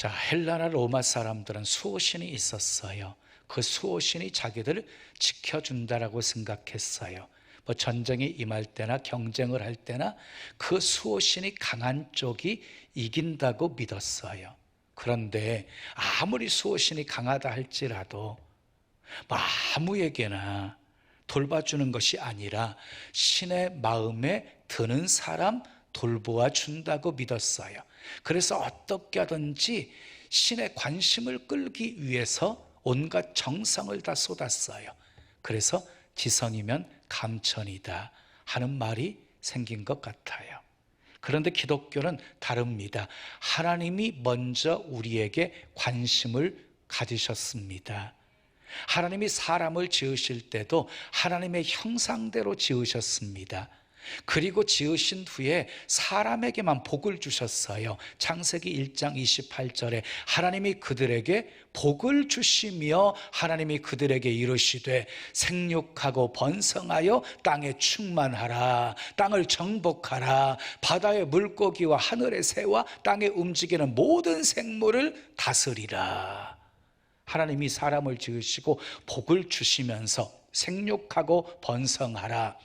자, 헬라나 로마 사람들은 수호신이 있었어요. 그 수호신이 자기들을 지켜준다라고 생각했어요. 뭐 전쟁이 임할 때나 경쟁을 할 때나 그 수호신이 강한 쪽이 이긴다고 믿었어요. 그런데 아무리 수호신이 강하다 할지라도 아무에게나 돌봐주는 것이 아니라 신의 마음에 드는 사람 돌보아 준다고 믿었어요. 그래서 어떻게 하든지 신의 관심을 끌기 위해서 온갖 정성을 다 쏟았어요. 그래서 지성이면 감천이다 하는 말이 생긴 것 같아요. 그런데 기독교는 다릅니다. 하나님이 먼저 우리에게 관심을 가지셨습니다. 하나님이 사람을 지으실 때도 하나님의 형상대로 지으셨습니다. 그리고 지으신 후에 사람에게만 복을 주셨어요. 창세기 1장 28절에 하나님이 그들에게 복을 주시며 하나님이 그들에게 이르시되 생육하고 번성하여 땅에 충만하라, 땅을 정복하라, 바다의 물고기와 하늘의 새와 땅에 움직이는 모든 생물을 다스리라. 하나님이 사람을 지으시고 복을 주시면서 생육하고 번성하라,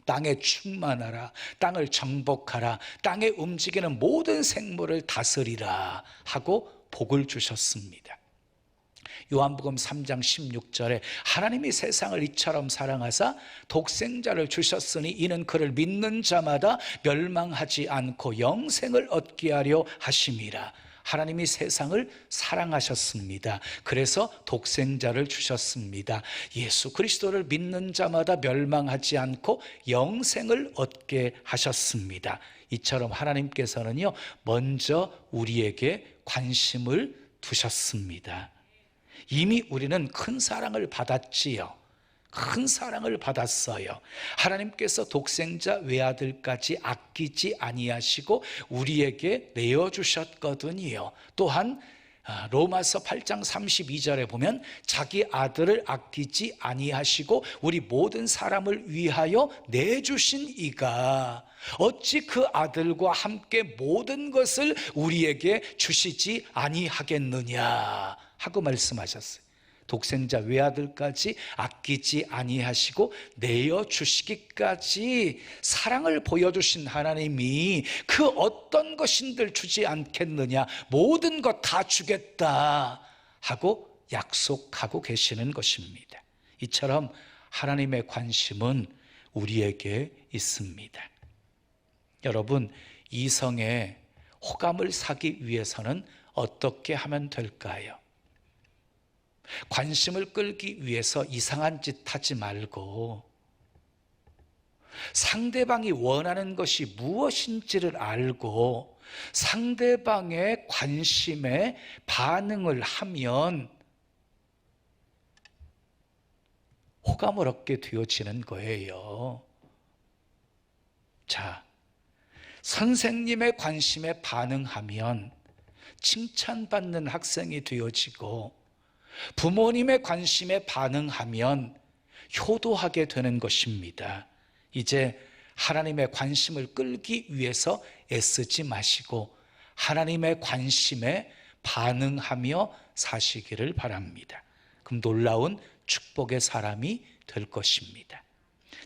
땅에 충만하라, 땅을 정복하라, 땅에 움직이는 모든 생물을 다스리라 하고 복을 주셨습니다. 요한복음 3장 16절에 하나님이 세상을 이처럼 사랑하사 독생자를 주셨으니 이는 그를 믿는 자마다 멸망하지 않고 영생을 얻게 하려 하심이라. 하나님이 세상을 사랑하셨습니다. 그래서 독생자를 주셨습니다. 예수 그리스도를 믿는 자마다 멸망하지 않고 영생을 얻게 하셨습니다. 이처럼 하나님께서는요, 먼저 우리에게 관심을 두셨습니다. 이미 우리는 큰 사랑을 받았지요. 큰 사랑을 받았어요. 하나님께서 독생자 외아들까지 아끼지 아니하시고 우리에게 내어주셨거든요. 또한 로마서 8장 32절에 보면 자기 아들을 아끼지 아니하시고 우리 모든 사람을 위하여 내주신 이가 어찌 그 아들과 함께 모든 것을 우리에게 주시지 아니하겠느냐 하고 말씀하셨어요. 독생자 외아들까지 아끼지 아니하시고 내어주시기까지 사랑을 보여주신 하나님이 그 어떤 것인들 주지 않겠느냐, 모든 것 다 주겠다 하고 약속하고 계시는 것입니다. 이처럼 하나님의 관심은 우리에게 있습니다. 여러분, 이성의 호감을 사기 위해서는 어떻게 하면 될까요? 관심을 끌기 위해서 이상한 짓 하지 말고 상대방이 원하는 것이 무엇인지를 알고 상대방의 관심에 반응을 하면 호감을 얻게 되어지는 거예요. 자, 선생님의 관심에 반응하면 칭찬받는 학생이 되어지고 부모님의 관심에 반응하면 효도하게 되는 것입니다. 이제 하나님의 관심을 끌기 위해서 애쓰지 마시고 하나님의 관심에 반응하며 사시기를 바랍니다. 그럼 놀라운 축복의 사람이 될 것입니다.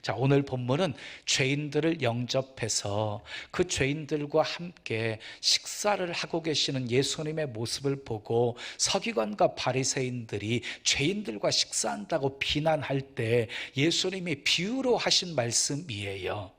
자, 오늘 본문은 죄인들을 영접해서 그 죄인들과 함께 식사를 하고 계시는 예수님의 모습을 보고 서기관과 바리새인들이 죄인들과 식사한다고 비난할 때 예수님이 비유로 하신 말씀이에요.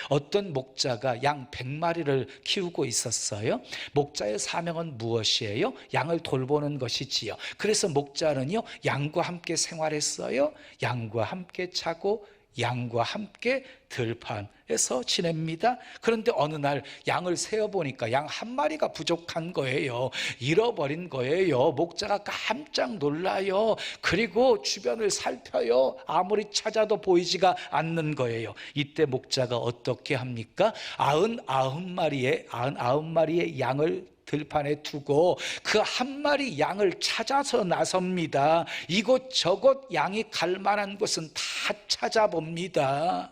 어떤 목자가 양 100마리를 키우고 있었어요. 목자의 사명은 무엇이에요? 양을 돌보는 것이지요. 그래서 목자는요, 양과 함께 생활했어요. 양과 함께 자고 양과 함께 들판에서 지냅니다. 그런데 어느 날 양을 세어보니까 양 한 마리가 부족한 거예요. 잃어버린 거예요. 목자가 깜짝 놀라요. 그리고 주변을 살펴요. 아무리 찾아도 보이지가 않는 거예요. 이때 목자가 어떻게 합니까? 99마리의 양을 들판에 두고 그 한 마리 양을 찾아서 나섭니다. 이곳저곳 양이 갈 만한 곳은 다 찾아봅니다.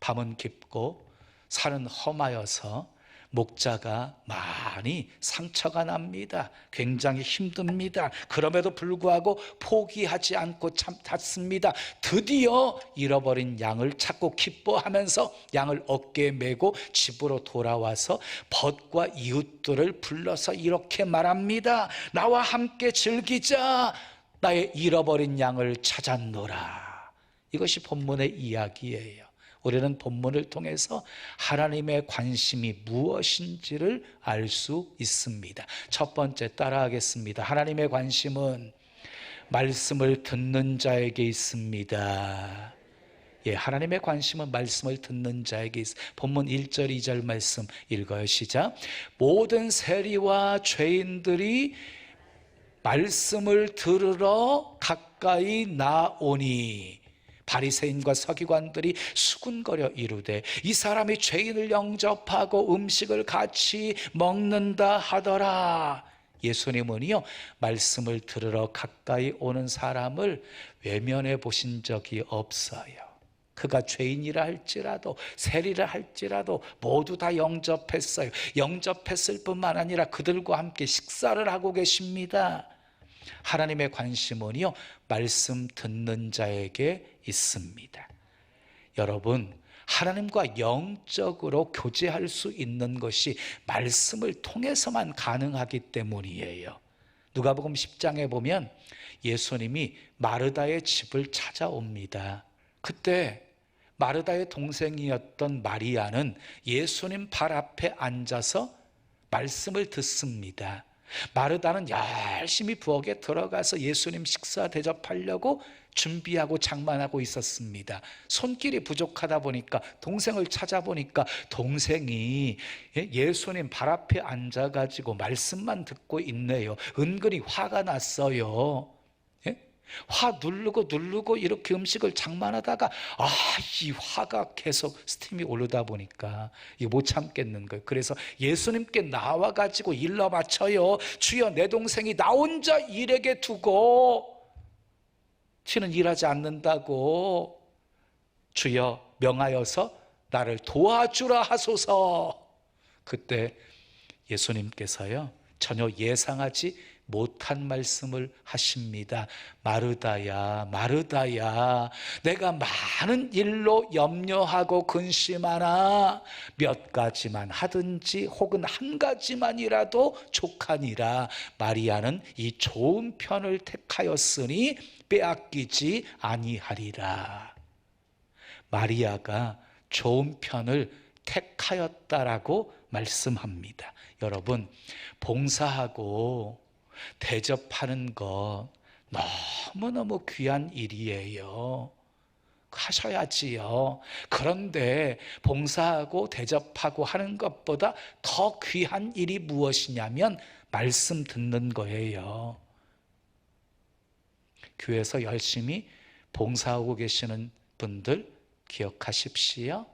밤은 깊고 산은 험하여서 목자가 많이 상처가 납니다. 굉장히 힘듭니다. 그럼에도 불구하고 포기하지 않고 닫습니다. 드디어 잃어버린 양을 찾고 기뻐하면서 양을 어깨에 메고 집으로 돌아와서 벗과 이웃들을 불러서 이렇게 말합니다. 나와 함께 즐기자. 나의 잃어버린 양을 찾았노라. 이것이 본문의 이야기예요. 우리는 본문을 통해서 하나님의 관심이 무엇인지를 알 수 있습니다. 첫 번째 따라하겠습니다. 하나님의 관심은 말씀을 듣는 자에게 있습니다. 예, 하나님의 관심은 말씀을 듣는 자에게 있습니다. 본문 1절 2절 말씀 읽어요. 시작. 모든 세리와 죄인들이 말씀을 들으러 가까이 나오니 바리새인과 서기관들이 수군거려 이르되 이 사람이 죄인을 영접하고 음식을 같이 먹는다 하더라. 예수님은요, 말씀을 들으러 가까이 오는 사람을 외면해 보신 적이 없어요. 그가 죄인이라 할지라도 세리라 할지라도 모두 다 영접했어요. 영접했을 뿐만 아니라 그들과 함께 식사를 하고 계십니다. 하나님의 관심은요, 말씀 듣는 자에게 있습니다. 여러분, 하나님과 영적으로 교제할 수 있는 것이 말씀을 통해서만 가능하기 때문이에요. 누가복음 10장에 보면 예수님이 마르다의 집을 찾아옵니다. 그때 마르다의 동생이었던 마리아는 예수님 발 앞에 앉아서 말씀을 듣습니다. 마르다는 열심히 부엌에 들어가서 예수님 식사 대접하려고 준비하고 장만하고 있었습니다. 손길이 부족하다 보니까 동생을 찾아보니까 동생이 예수님 발 앞에 앉아가지고 말씀만 듣고 있네요. 은근히 화가 났어요. 화 누르고 이렇게 음식을 장만하다가 이 화가 계속 스팀이 오르다 보니까 이거 못 참겠는 거예요. 그래서 예수님께 나와가지고 일러 바쳐요. 주여, 내 동생이 나 혼자 일에게 두고 치는 일하지 않는다고 주여 명하여서 나를 도와주라 하소서. 그때 예수님께서요, 전혀 예상하지 못한 말씀을 하십니다. 마르다야, 마르다야, 내가 많은 일로 염려하고 근심하나 몇 가지만 하든지 혹은 한 가지만이라도 족하니라. 마리아는 이 좋은 편을 택하였으니 빼앗기지 아니하리라. 마리아가 좋은 편을 택하였다라고 말씀합니다. 여러분, 봉사하고 대접하는 것 너무너무 귀한 일이에요. 하셔야지요. 그런데 봉사하고 대접하고 하는 것보다 더 귀한 일이 무엇이냐면 말씀 듣는 거예요. 교회에서 열심히 봉사하고 계시는 분들 기억하십시오.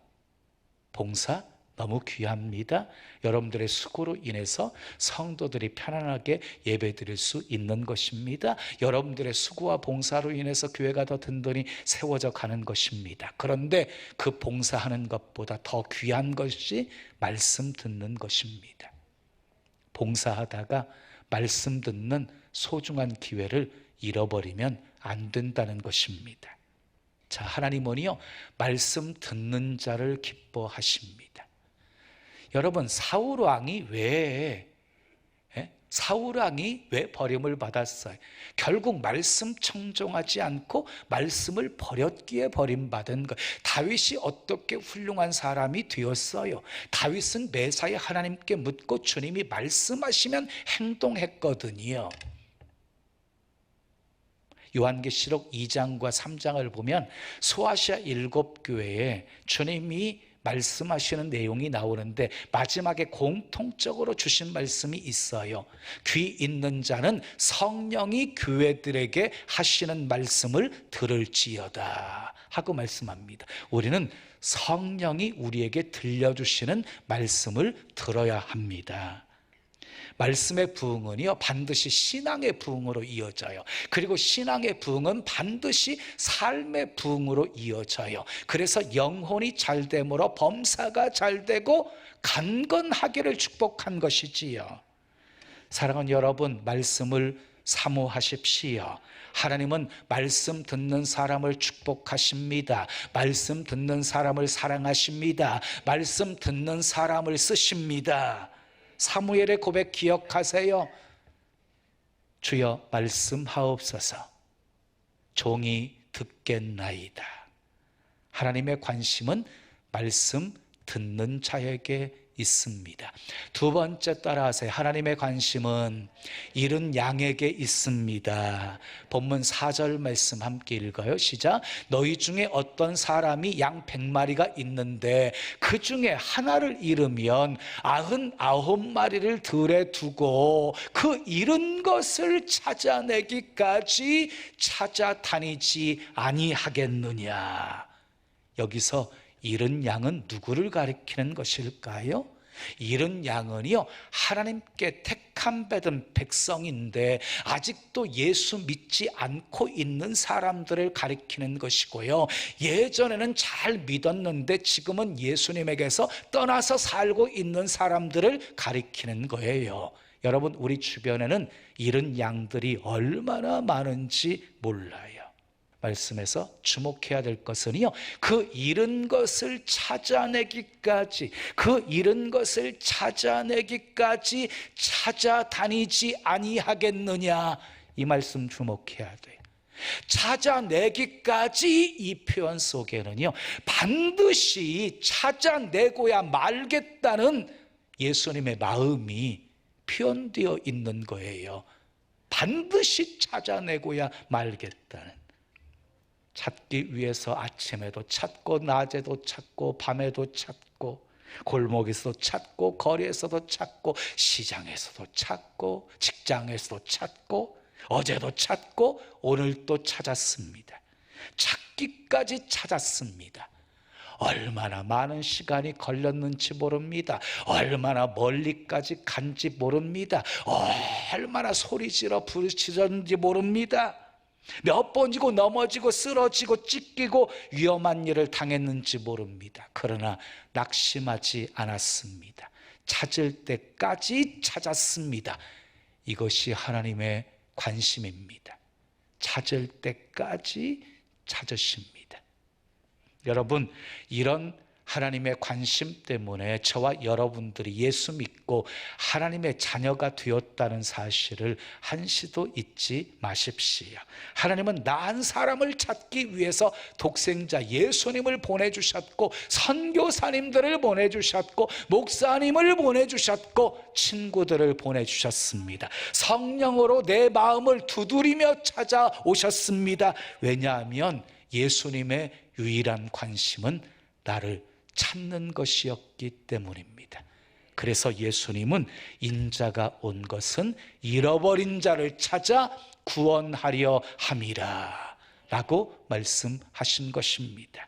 봉사 너무 귀합니다. 여러분들의 수고로 인해서 성도들이 편안하게 예배드릴 수 있는 것입니다. 여러분들의 수고와 봉사로 인해서 교회가 더 든든히 세워져 가는 것입니다. 그런데 그 봉사하는 것보다 더 귀한 것이 말씀 듣는 것입니다. 봉사하다가 말씀 듣는 소중한 기회를 잃어버리면 안 된다는 것입니다. 자, 하나님은요, 말씀 듣는 자를 기뻐하십니다. 여러분, 사울 왕이 왜 버림을 받았어요? 결국 말씀 청종하지 않고 말씀을 버렸기에 버림받은 거예요. 다윗이 어떻게 훌륭한 사람이 되었어요? 다윗은 매사에 하나님께 묻고 주님이 말씀하시면 행동했거든요. 요한계시록 2장과 3장을 보면 소아시아 7교회에 주님이 말씀하시는 내용이 나오는데 마지막에 공통적으로 주신 말씀이 있어요. 귀 있는 자는 성령이 교회들에게 하시는 말씀을 들을지어다 하고 말씀합니다. 우리는 성령이 우리에게 들려주시는 말씀을 들어야 합니다. 말씀의 부흥은요, 반드시 신앙의 부흥으로 이어져요. 그리고 신앙의 부흥은 반드시 삶의 부흥으로 이어져요. 그래서 영혼이 잘됨으로 범사가 잘되고 강건하기를 축복한 것이지요. 사랑하는 여러분, 말씀을 사모하십시오. 하나님은 말씀 듣는 사람을 축복하십니다. 말씀 듣는 사람을 사랑하십니다. 말씀 듣는 사람을 쓰십니다. 사무엘의 고백 기억하세요. 주여 말씀하옵소서. 종이 듣겠나이다. 하나님의 관심은 말씀 듣는 자에게 있습니다. 두 번째 따라하세요. 하나님의 관심은 잃은 양에게 있습니다. 본문 4절 말씀 함께 읽어요. 시작. 너희 중에 어떤 사람이 양 100마리가 있는데 그 중에 하나를 잃으면 99마리를 들에 두고 그 잃은 것을 찾아내기까지 찾아다니지 아니하겠느냐. 여기서 잃은 양은 누구를 가리키는 것일까요? 잃은 양은요, 하나님께 택함 받은 백성인데 아직도 예수 믿지 않고 있는 사람들을 가리키는 것이고요, 예전에는 잘 믿었는데 지금은 예수님에게서 떠나서 살고 있는 사람들을 가리키는 거예요. 여러분, 우리 주변에는 잃은 양들이 얼마나 많은지 몰라요. 말씀에서 주목해야 될 것은요, 그 잃은 것을 찾아내기까지, 그 잃은 것을 찾아내기까지 찾아다니지 아니하겠느냐, 이 말씀 주목해야 돼요. 찾아내기까지, 이 표현 속에는요, 반드시 찾아내고야 말겠다는 예수님의 마음이 표현되어 있는 거예요. 반드시 찾아내고야 말겠다는. 찾기 위해서 아침에도 찾고 낮에도 찾고 밤에도 찾고 골목에서도 찾고 거리에서도 찾고 시장에서도 찾고 직장에서도 찾고 어제도 찾고 오늘도 찾았습니다. 찾기까지 찾았습니다. 얼마나 많은 시간이 걸렸는지 모릅니다. 얼마나 멀리까지 간지 모릅니다. 얼마나 소리지러 부르짖었는지 모릅니다. 몇 번지고 넘어지고 쓰러지고 찢기고 위험한 일을 당했는지 모릅니다. 그러나 낙심하지 않았습니다. 찾을 때까지 찾았습니다. 이것이 하나님의 관심입니다. 찾을 때까지 찾으십니다. 여러분, 이런 하나님의 관심 때문에 저와 여러분들이 예수 믿고 하나님의 자녀가 되었다는 사실을 한시도 잊지 마십시오. 하나님은 나 한 사람을 찾기 위해서 독생자 예수님을 보내주셨고, 선교사님들을 보내주셨고, 목사님을 보내주셨고, 친구들을 보내주셨습니다. 성령으로 내 마음을 두드리며 찾아오셨습니다. 왜냐하면 예수님의 유일한 관심은 나를 찾는 것이었기 때문입니다. 그래서 예수님은 인자가 온 것은 잃어버린 자를 찾아 구원하려 함이라 라고 말씀하신 것입니다.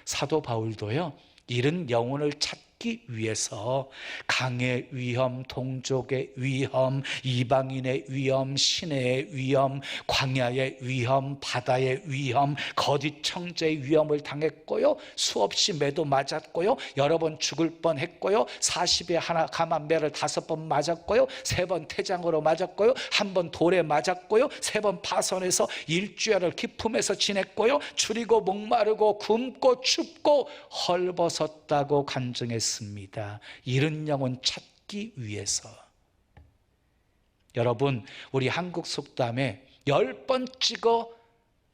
사도 바울도요, 잃은 영혼을 찾기 위해서 강의 위험, 동족의 위험, 이방인의 위험, 시내의 위험, 광야의 위험, 바다의 위험, 거짓 청제의 위험을 당했고요, 수없이 매도 맞았고요, 여러 번 죽을 뻔했고요, 40에 하나 감한 매를 5번 맞았고요, 3번 태장으로 맞았고요, 1번 돌에 맞았고요, 3번 파선에서 일주일을 기품에서 지냈고요, 줄이고 목마르고 굶고 춥고 헐벗었다고 간증했습니다. 잃은 영혼 찾기 위해서. 여러분, 우리 한국 속담에 10번 찍어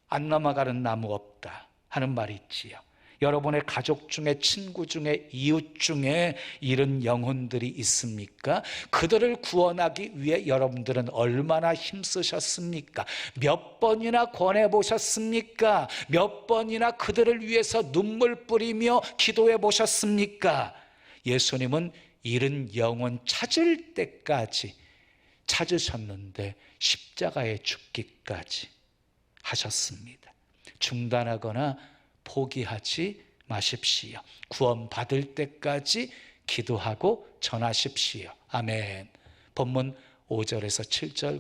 안 넘어가는 나무 없다 하는 말이 있지요. 여러분의 가족 중에, 친구 중에, 이웃 중에 잃은 영혼들이 있습니까? 그들을 구원하기 위해 여러분들은 얼마나 힘쓰셨습니까? 몇 번이나 권해보셨습니까? 몇 번이나 그들을 위해서 눈물 뿌리며 기도해 보셨습니까? 예수님은 잃은 영혼 찾을 때까지 찾으셨는데 십자가에 죽기까지 하셨습니다. 중단하거나 포기하지 마십시오. 구원 받을 때까지 기도하고 전하십시오. 아멘. 본문 5절에서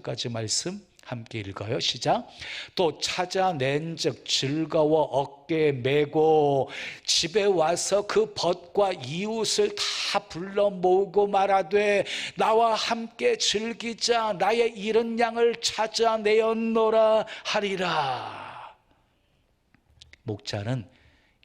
7절까지 말씀 함께 읽어요. 시작. 또 찾아낸즉 즐거워 어깨에 메고 집에 와서 그 벗과 이웃을 다 불러 모으고 말하되 나와 함께 즐기자. 나의 잃은 양을 찾아내었노라 하리라. 목자는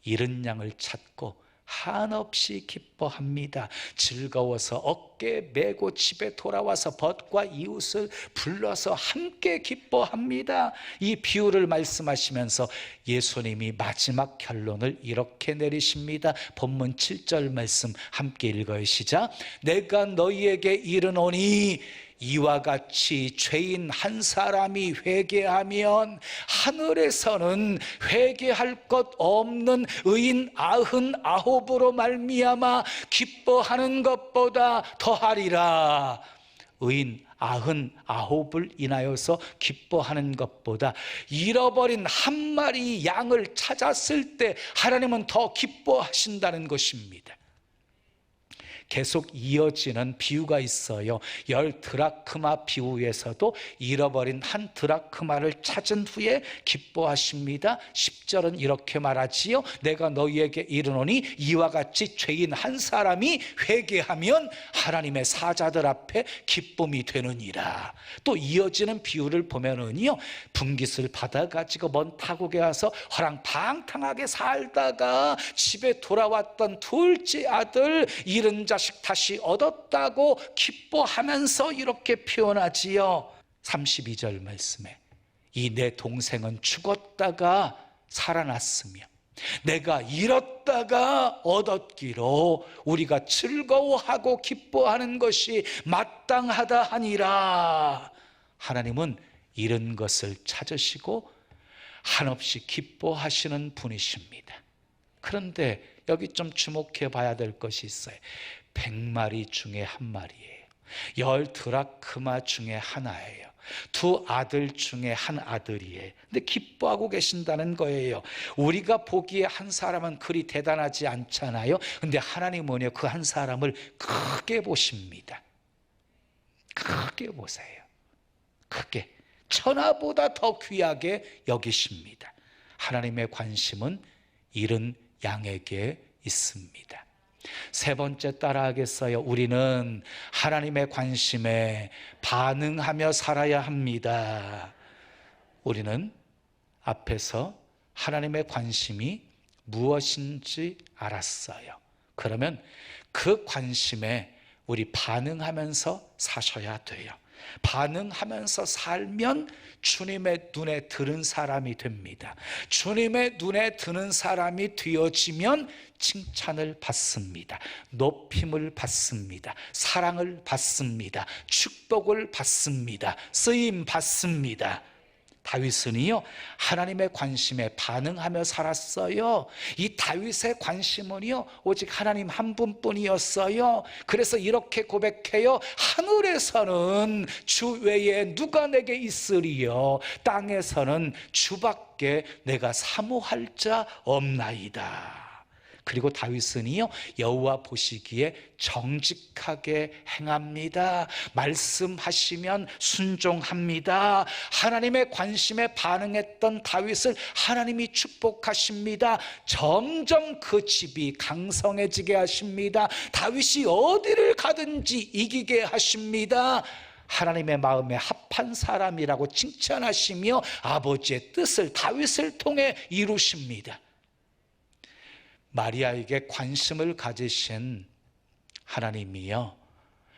잃은 양을 찾고 한없이 기뻐합니다. 즐거워서 어깨에 메고 집에 돌아와서 벗과 이웃을 불러서 함께 기뻐합니다. 이 비유를 말씀하시면서 예수님이 마지막 결론을 이렇게 내리십니다. 본문 7절 말씀 함께 읽어요. 시작. 내가 너희에게 이르노니 이와 같이 죄인 한 사람이 회개하면 하늘에서는 회개할 것 없는 의인 99으로 말미암아 기뻐하는 것보다 더하리라. 의인 99을 인하여서 기뻐하는 것보다 잃어버린 한 마리 양을 찾았을 때 하나님은 더 기뻐하신다는 것입니다. 계속 이어지는 비유가 있어요. 10드라크마 비유에서도 잃어버린 한 드라크마를 찾은 후에 기뻐하십니다. 10절은 이렇게 말하지요. 내가 너희에게 이르노니 이와 같이 죄인 한 사람이 회개하면 하나님의 사자들 앞에 기쁨이 되느니라. 또 이어지는 비유를 보면은요, 분깃을 받아가지고 먼 타국에 와서 허랑방탕하게 살다가 집에 돌아왔던 둘째 아들 잃은 자식 다시 얻었다고 기뻐하면서 이렇게 표현하지요. 32절 말씀에 이 내 동생은 죽었다가 살아났으며 내가 잃었다가 얻었기로 우리가 즐거워하고 기뻐하는 것이 마땅하다 하니라. 하나님은 잃은 것을 찾으시고 한없이 기뻐하시는 분이십니다. 그런데 여기 좀 주목해 봐야 될 것이 있어요. 100마리 중에 한 마리예요. 10드라크마 중에 하나예요. 두 아들 중에 한 아들이에요. 근데 기뻐하고 계신다는 거예요. 우리가 보기에 한 사람은 그리 대단하지 않잖아요. 근데 하나님은요, 그 한 사람을 크게 보십니다. 크게 보세요. 크게. 천하보다 더 귀하게 여기십니다. 하나님의 관심은 잃은 양에게 있습니다. 세 번째 따라하겠어요. 우리는 하나님의 관심에 반응하며 살아야 합니다. 우리는 앞에서 하나님의 관심이 무엇인지 알았어요. 그러면 그 관심에 우리 반응하면서 사셔야 돼요. 반응하면서 살면 주님의 눈에 드는 사람이 됩니다. 주님의 눈에 드는 사람이 되어지면 칭찬을 받습니다. 높임을 받습니다. 사랑을 받습니다. 축복을 받습니다. 쓰임 받습니다. 다윗은요, 하나님의 관심에 반응하며 살았어요. 이 다윗의 관심은요, 오직 하나님 한 분뿐이었어요. 그래서 이렇게 고백해요. 하늘에서는 주 외에 누가 내게 있으리요, 땅에서는 주밖에 내가 사모할 자 없나이다. 그리고 다윗은요, 여호와 보시기에 정직하게 행합니다. 말씀하시면 순종합니다. 하나님의 관심에 반응했던 다윗을 하나님이 축복하십니다. 점점 그 집이 강성해지게 하십니다. 다윗이 어디를 가든지 이기게 하십니다. 하나님의 마음에 합한 사람이라고 칭찬하시며 아버지의 뜻을 다윗을 통해 이루십니다. 마리아에게 관심을 가지신 하나님이요,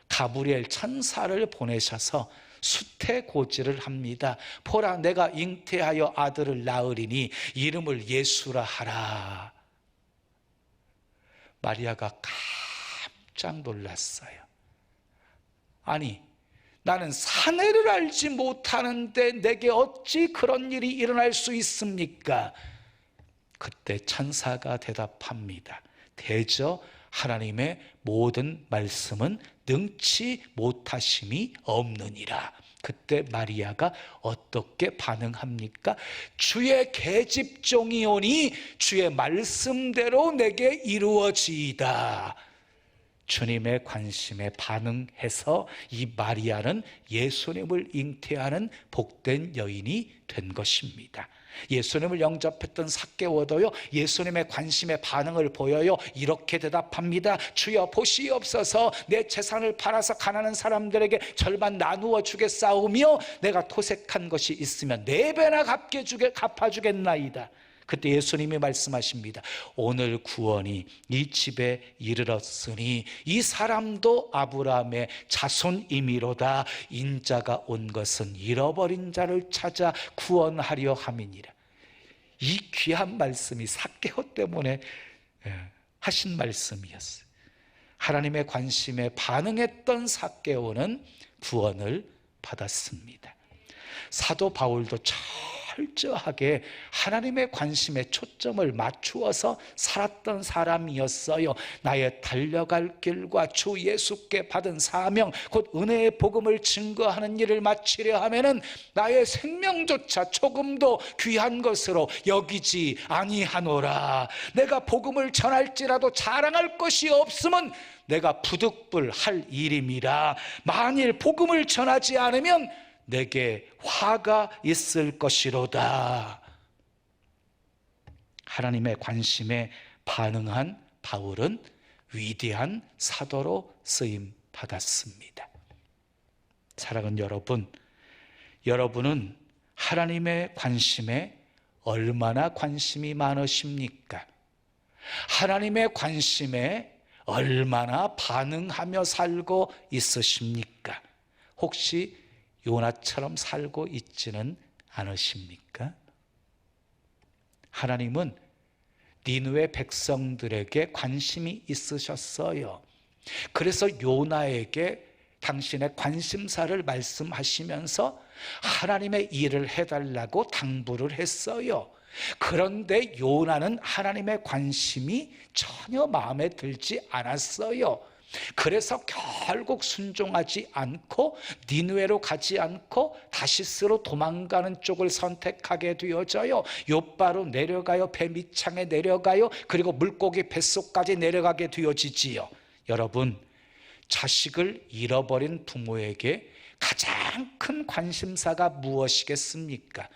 가브리엘 천사를 보내셔서 수태고지를 합니다. 보라, 내가 잉태하여 아들을 낳으리니 이름을 예수라 하라. 마리아가 깜짝 놀랐어요. 아니, 나는 사내를 알지 못하는데 내게 어찌 그런 일이 일어날 수 있습니까? 그때 천사가 대답합니다. 대저 하나님의 모든 말씀은 능치 못하심이 없느니라. 그때 마리아가 어떻게 반응합니까? 주의 계집종이오니 주의 말씀대로 내게 이루어지이다. 주님의 관심에 반응해서 이 마리아는 예수님을 잉태하는 복된 여인이 된 것입니다. 예수님을 영접했던 삭개오도요, 예수님의 관심에 반응을 보여요. 이렇게 대답합니다. 주여 보시옵소서, 내 재산을 팔아서 가난한 사람들에게 절반 나누어 주겠사오며 내가 토색한 것이 있으면 4배나 갚아주겠나이다. 그때 예수님이 말씀하십니다. 오늘 구원이 이 집에 이르렀으니 이 사람도 아브라함의 자손이미로다. 인자가 온 것은 잃어버린 자를 찾아 구원하려 함이니라. 이 귀한 말씀이 삭개오 때문에 하신 말씀이었어요. 하나님의 관심에 반응했던 삭개오는 구원을 받았습니다. 사도 바울도 철저하게 하나님의 관심에 초점을 맞추어서 살았던 사람이었어요. 나의 달려갈 길과 주 예수께 받은 사명, 곧 은혜의 복음을 증거하는 일을 마치려 하면은 나의 생명조차 조금도 귀한 것으로 여기지 아니하노라. 내가 복음을 전할지라도 자랑할 것이 없으면 내가 부득불할 일임이라. 만일 복음을 전하지 않으면 내게 화가 있을 것이로다. 하나님의 관심에 반응한 바울은 위대한 사도로 쓰임 받았습니다. 사랑하는 여러분, 여러분은 하나님의 관심에 얼마나 관심이 많으십니까? 하나님의 관심에 얼마나 반응하며 살고 있으십니까? 혹시 요나처럼 살고 있지는 않으십니까? 하나님은 니느웨 백성들에게 관심이 있으셨어요. 그래서 요나에게 당신의 관심사를 말씀하시면서 하나님의 일을 해달라고 당부를 했어요. 그런데 요나는 하나님의 관심이 전혀 마음에 들지 않았어요. 그래서 결국 순종하지 않고 니느웨로 가지 않고 다시스로 도망가는 쪽을 선택하게 되어져요. 욥바로 내려가요. 배 밑창에 내려가요. 그리고 물고기 뱃속까지 내려가게 되어지지요. 여러분, 자식을 잃어버린 부모에게 가장 큰 관심사가 무엇이겠습니까?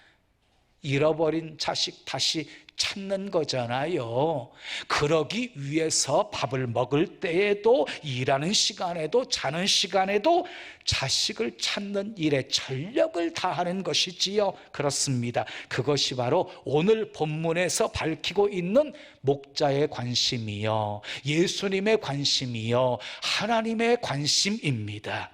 잃어버린 자식 다시 찾는 거잖아요. 그러기 위해서 밥을 먹을 때에도, 일하는 시간에도, 자는 시간에도 자식을 찾는 일에 전력을 다하는 것이지요. 그렇습니다. 그것이 바로 오늘 본문에서 밝히고 있는 목자의 관심이요, 예수님의 관심이요, 하나님의 관심입니다.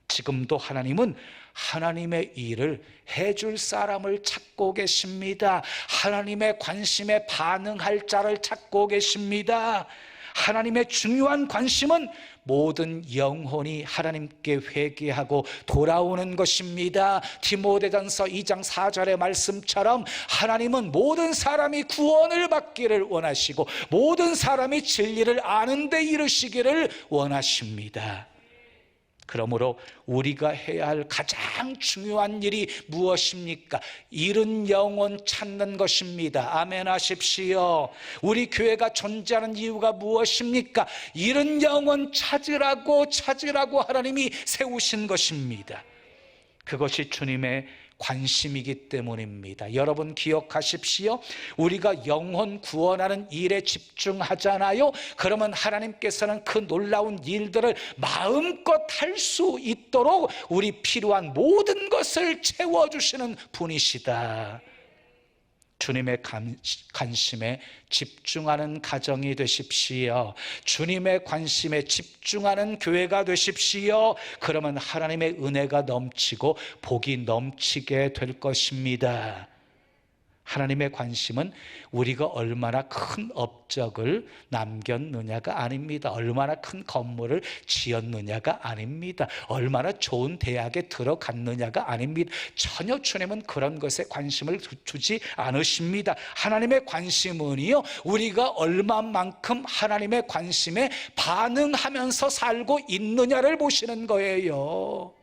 지금도 하나님은 하나님의 일을 해줄 사람을 찾고 계십니다. 하나님의 관심에 반응할 자를 찾고 계십니다. 하나님의 중요한 관심은 모든 영혼이 하나님께 회개하고 돌아오는 것입니다. 디모데전서 2장 4절의 말씀처럼 하나님은 모든 사람이 구원을 받기를 원하시고 모든 사람이 진리를 아는 데 이르시기를 원하십니다. 그러므로 우리가 해야 할 가장 중요한 일이 무엇입니까? 잃은 영혼 찾는 것입니다. 아멘 하십시오. 우리 교회가 존재하는 이유가 무엇입니까? 잃은 영혼 찾으라고 하나님이 세우신 것입니다. 그것이 주님의 관심이기 때문입니다. 여러분 기억하십시오. 우리가 영혼 구원하는 일에 집중하잖아요. 그러면 하나님께서는 그 놀라운 일들을 마음껏 할 수 있도록 우리 필요한 모든 것을 채워주시는 분이시다. 주님의 관심에 집중하는 가정이 되십시오. 주님의 관심에 집중하는 교회가 되십시오. 그러면 하나님의 은혜가 넘치고 복이 넘치게 될 것입니다. 하나님의 관심은 우리가 얼마나 큰 업적을 남겼느냐가 아닙니다. 얼마나 큰 건물을 지었느냐가 아닙니다. 얼마나 좋은 대학에 들어갔느냐가 아닙니다. 전혀 주님은 그런 것에 관심을 주지 않으십니다. 하나님의 관심은요, 우리가 얼마만큼 하나님의 관심에 반응하면서 살고 있느냐를 보시는 거예요.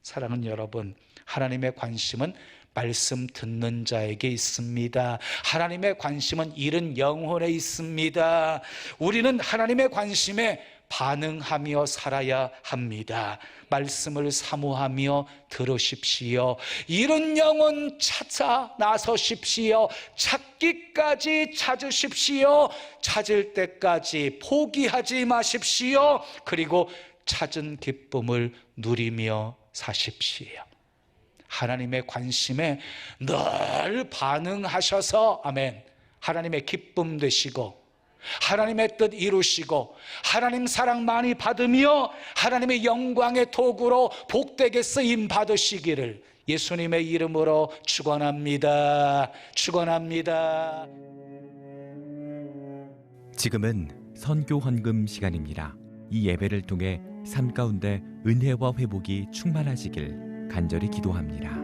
사랑하는 여러분, 하나님의 관심은 말씀 듣는 자에게 있습니다. 하나님의 관심은 잃은 영혼에 있습니다. 우리는 하나님의 관심에 반응하며 살아야 합니다. 말씀을 사모하며 들으십시오. 잃은 영혼 찾아 나서십시오. 찾기까지 찾으십시오. 찾을 때까지 포기하지 마십시오. 그리고 찾은 기쁨을 누리며 사십시오. 하나님의 관심에 늘 반응하셔서 아멘, 하나님의 기쁨 되시고 하나님의 뜻 이루시고 하나님 사랑 많이 받으며 하나님의 영광의 도구로 복되게 쓰임 받으시기를 예수님의 이름으로 축원합니다. 축원합니다. 지금은 선교 헌금 시간입니다. 이 예배를 통해 삶 가운데 은혜와 회복이 충만하시길 간절히 기도합니다.